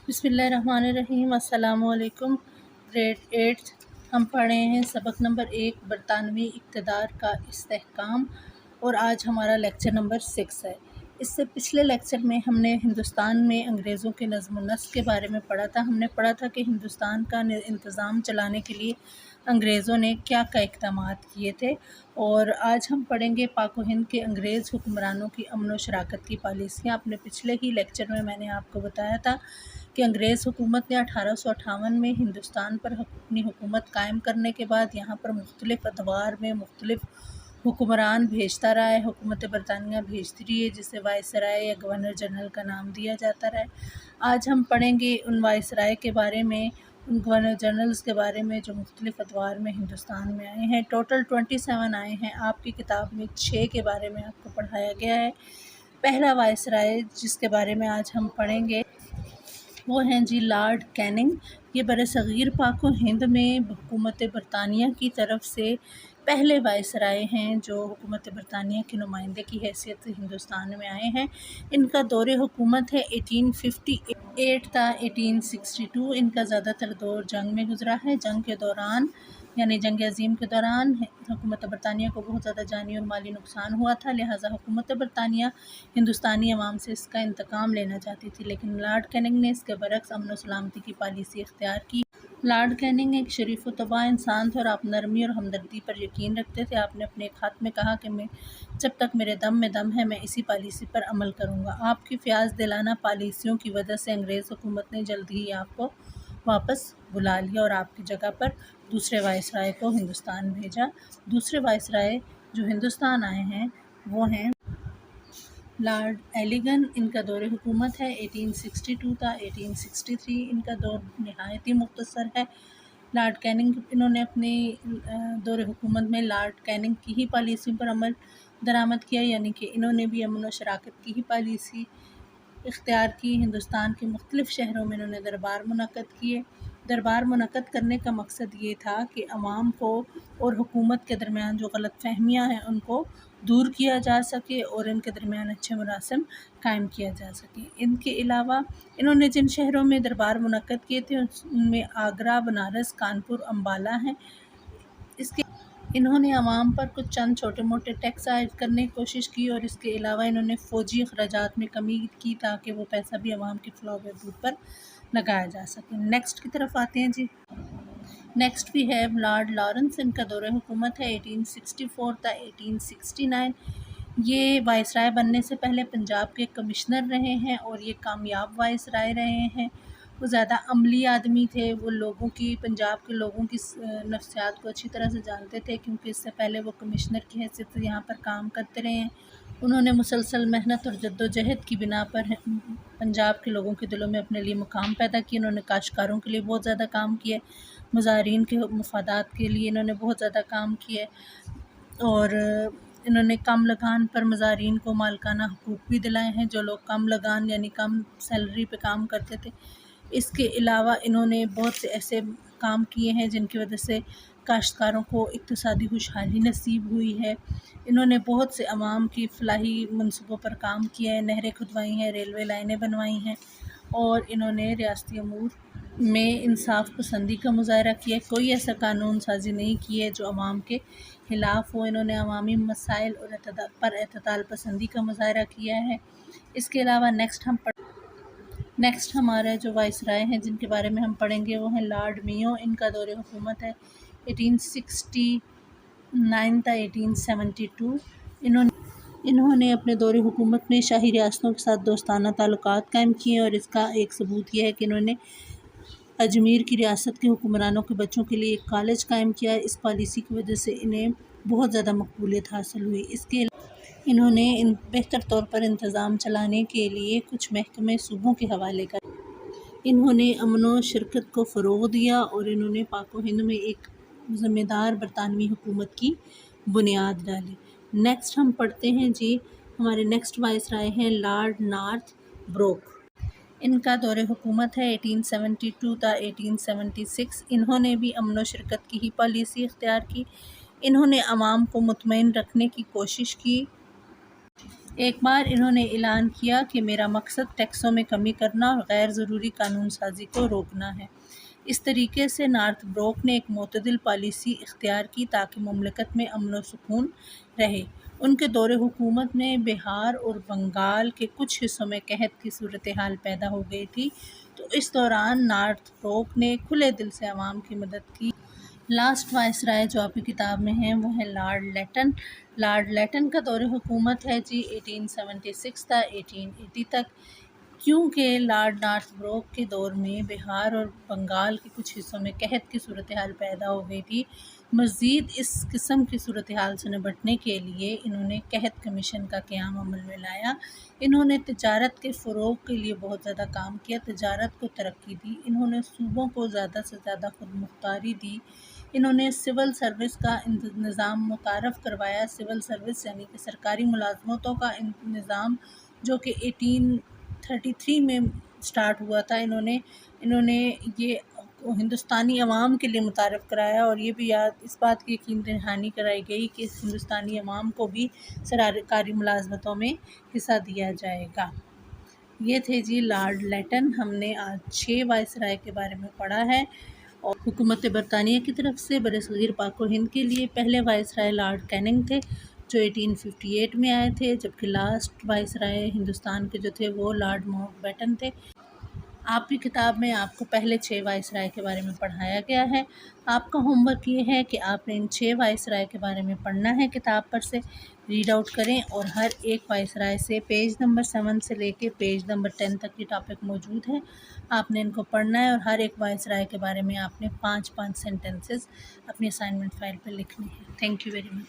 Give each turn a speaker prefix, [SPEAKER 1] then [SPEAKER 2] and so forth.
[SPEAKER 1] बिस्मिल्लाहिर्रहमानिर्रहीम। अस्सलाम वालेकुम। ग्रेड 8 हम पढ़े हैं सबक नंबर 1 बरतानवी इक़्तिदार का इस्तेहकाम, और आज हमारा लेक्चर नंबर 6 है। इससे पिछले लेक्चर में हमने हिंदुस्तान में अंग्रेज़ों के नज़्म व नस्क़ के बारे में पढ़ा था। हमने पढ़ा था कि हिंदुस्तान का इंतज़ाम चलाने के लिए अंग्रेज़ों ने क्या क्या इक़दामात किए थे, और आज हम पढ़ेंगे पाक व हिंद के अंग्रेज़ हुक्मरानों की अमन व शराकत की पॉलिसियाँ। अपने पिछले ही लेक्चर में मैंने आपको बताया था कि अंग्रेज़ हुकूमत ने 1858 में हिंदुस्तान पर अपनी हुकूमत कायम करने के बाद यहाँ पर मुख्तलिफ़ अदवार में मुख्तलिफ़ हुक्मरान भेजता रहा है। हुकूमत बरतानिया भेजती रही है, जिसे वाइसराय या गवर्नर जनरल का नाम दिया जाता रहा है। आज हम पढ़ेंगे उन वाइसराय के बारे में, उन गवर्नर जनरल्स के बारे में जो मुख्तलिफ़ अदवार में हिंदुस्तान में आए हैं। टोटल 27 आए हैं। आपकी किताब में 6 के बारे में आपको पढ़ाया गया है। पहला वाइसराय जिसके बारे में आज हम पढ़ेंगे वो हैं जी लॉर्ड कैनिंग। ये बरसग़ीर पाक व हिंद में हुकूमत बरतानिया की तरफ से पहले वाइसराय हैं जो हुकूमत बरतानिया के नुमाइंदे की हैसियत से हिंदुस्तान में आए हैं। इनका दौरे हुकूमत है 1858 था 1862। इनका ज़्यादातर दौर जंग में गुज़रा है। जंग के दौरान यानी जंग अज़ीम के दौरान हुकूमत बरतानिया को बहुत ज़्यादा जानी और माली नुकसान हुआ था, लिहाजा हुकूमत बरतानिया हिंदुस्तानी अवाम से इसका इंतकाम लेना चाहती थी, लेकिन लॉर्ड कैनिंग ने इसके बरक्स अमन व सलामती की पॉलिसी इख्तियार की। लॉर्ड कैनिंग एक शरीफ व तबा इंसान थे और आप नरमी और हमदर्दी पर यकीन रखते थे। आपने अपने एक ख़त में कहा कि मैं जब तक मेरे दम में दम है मैं इसी पॉलिसी पर अमल करूँगा। आपकी फ़याज़ दिलाना पॉलिसियों की वजह से अंग्रेज़ हुकूमत ने जल्द ही आपको वापस बुला लिया और आपकी जगह पर दूसरे वाइसराय को हिंदुस्तान भेजा। दूसरे वाइसराय जो हिंदुस्तान आए हैं वो हैं लॉर्ड एलिगन। इनका दौर हुकूमत है 1862 था 1863। इनका दौर नहायत ही मुख्तसर है। लॉर्ड कैनिंग इन्होंने अपने दौर हुकूमत में लॉर्ड कैनिंग की ही पॉलिसी पर अमल दरामद किया, यानी कि इन्होंने भी अमन व शराकत की ही पॉलिसी इख्तियार की। हिंदुस्तान के मुख्तलिफ़ शहरों में इन्होंने दरबार मुनक़्क़द किए। दरबार मुनक़्क़द करने का मकसद ये था कि अवाम को और हुकूमत के दरमियान जो गलत फ़हमियाँ हैं उनको दूर किया जा सके और इनके दरमियान अच्छे मुरासिम कायम किया जा सके। इनके अलावा इन्होंने जिन शहरों में दरबार मुनक़्क़द किए थे उनमें आगरा, बनारस, कानपुर, अम्बाला हैं। इसके इन्होंने अवाम पर कुछ चंद छोटे मोटे टैक्स आयद करने की कोशिश की, और इसके अलावा इन्होंने फ़ौजी अखराजात में कमी की ताकि वो पैसा भी अवाम के फ़लाह व बहबूद पर लगाया जा सके। नेक्स्ट की तरफ आते हैं जी। नेक्स्ट भी है लॉर्ड लॉरेंस। इनका दौर हुकूमत है 1864 था 1869। ये वाइसराय बनने से पहले पंजाब के कमिश्नर रहे हैं और ये कामयाब वाइसराय रहे हैं। वो ज़्यादा अमली आदमी थे। वो लोगों की, पंजाब के लोगों की नफ्सियात को अच्छी तरह से जानते थे, क्योंकि इससे पहले वो कमिश्नर की हैसियत से यहाँ पर काम करते रहे हैं। उन्होंने मुसलसल मेहनत और जद्दोजहद की बिना पर पंजाब के लोगों के दिलों में अपने लिए मुकाम पैदा किया। इन्होंने काश्तकारों के लिए बहुत ज़्यादा काम किया, मुज़ारिन के मफादात के लिए इन्होंने बहुत ज़्यादा काम किया, और इन्होंने कम लगान पर मुज़ारिन को मालकाना हकूक़ भी दिलाए हैं, जो लोग कम लगान यानी कम सैलरी पे काम करते थे। इसके अलावा इन्होंने बहुत से ऐसे काम किए हैं जिनकी वजह से काश्तकारों को इक़्तिसादी खुशहाली नसीब हुई है। इन्होंने बहुत से अवाम की फ़लाही मंसूबों पर काम किया है, नहरें खुदवाई हैं, रेलवे लाइनें बनवाई हैं, और इन्होंने रियासती अमूर में इंसाफ़ पसंदी का मुज़ाहरा किया। कोई ऐसा कानून साज़ी नहीं की है जो अवाम के ख़िलाफ़ हो। इन्होंने अवामी मसाइल और एतदाल पसंदी का मुज़ाहरा किया है। इसके अलावा नेक्स्ट हमारा जो वाइसराय हैं जिनके बारे में हम पढ़ेंगे वो हैं लॉर्ड मेयो। इनका दौर हुकूमत है 1869 था 1872। इन्होंने अपने दौरे हुकूमत में शाही रियासतों के साथ दोस्ताना ताल्लुकात कायम किए, और इसका एक सबूत यह है कि इन्होंने अजमेर की रियासत के हुक्मरानों के बच्चों के लिए एक कॉलेज कायम किया। इस पॉलिसी की वजह से इन्हें बहुत ज़्यादा मकबूलियत हासिल हुई। इसके इन्होंने बेहतर तौर पर इंतज़ाम चलाने के लिए कुछ महकमे सूबों के हवाले कर इन्होंने अमन व शरकत को फ़रोग़ दिया, और इन्होंने पाक व हिंद में एक ज़िम्मेदार बरतानवी हुकूमत की बुनियाद डाली। नेक्स्ट हम पढ़ते हैं जी, हमारे नेक्स्ट वाइसराय हैं लॉर्ड नॉर्थ ब्रोक। इनका दौर हुकूमत है 1872 था 1876। इन्होंने भी अमन व शरकत की ही पॉलिसी इख्तियार की। इन्होंने अवाम को मुतमईन रखने की कोशिश की ایک بار انہوں نے اعلان کیا کہ میرا مقصد ٹیکسوں میں کمی کرنا اور غیر ضروری قانون سازی کو روکنا ہے۔ اس طریقے سے نارتھ بروک نے ایک معتدل پالیسی اختیار کی تاکہ مملکت میں امن و سکون رہے۔ ان کے دور حکومت میں بہار اور بنگال کے کچھ حصوں میں قحط کی صورتحال پیدا ہو گئی تھی، تو اس دوران نارتھ بروک نے کھلے دل سے عوام کی مدد کی۔ لاسٹ وائسرائے جو آپ کی کتاب میں ہیں وہ ہے لارڈ لیٹن۔ لارڈ لیٹن کا دور حکومت ہے جی 1876 تا 1880 تک۔ کیونکہ لارڈ نارتھ بروک کے دور میں بہار اور بنگال کے کچھ حصوں میں قحط کی صورتحال پیدا ہو گئی تھی، مزید اس قسم کی صورتحال سے نمٹنے کے لیے انہوں نے قحط کمیشن کا قیام عمل میں لایا۔ انہوں نے تجارت کے فروغ کے لیے بہت زیادہ کام کیا، تجارت کو ترقی دی۔ انہوں نے صوبوں کو زیادہ سے زیادہ خود مختاری دی۔ انہوں نے سول سروس کا نظام متعارف کروایا۔ سول سروس یعنی کہ سرکاری ملازمتوں کا نظام جو کہ 1833 میں سٹارٹ ہوا تھا۔ انہوں نے یہ ہندوستانی عوام کے لیے متعارف کرایا، اور یہ بھی اس بات کی یقین دہانی کرائی گئی کہ ہندوستانی عوام کو بھی سرکاری ملازمتوں میں حصہ دیا جائے گا۔ یہ تھے جی لارڈ لیٹن۔ ہم نے آج 6 وائسرائے کے بارے میں پڑھا ہے، اور حکومت برطانیہ کی طرف سے برصغیر پاک و ہند کے لیے پہلے وائسرائے لارڈ کیننگ تھے جو 1858 میں آئے تھے، جبکہ لاسٹ وائسرائے ہندوستان کے جو تھے وہ لارڈ ماؤنٹ بیٹن تھے۔ آپ کی کتاب میں آپ کو پہلے 6 وائسرائے کے بارے میں پڑھایا گیا ہے۔ آپ کا ہوم ورک یہ ہے کہ آپ نے ان 6 وائسرائے کے بارے میں پڑھنا ہے، کتاب پر سے ریڈ آؤٹ کریں، اور ہر ایک وائسرائے سے پیج نمبر 7 سے لے کے پیج نمبر 10 تک یہ ٹاپک موجود ہے۔ آپ نے ان کو پڑھنا ہے، اور ہر ایک وائسرائے کے بارے میں آپ نے 5 سینٹنسز اپنی اسائنمنٹ فائل پہ لکھنے ہیں۔ Thank you very much.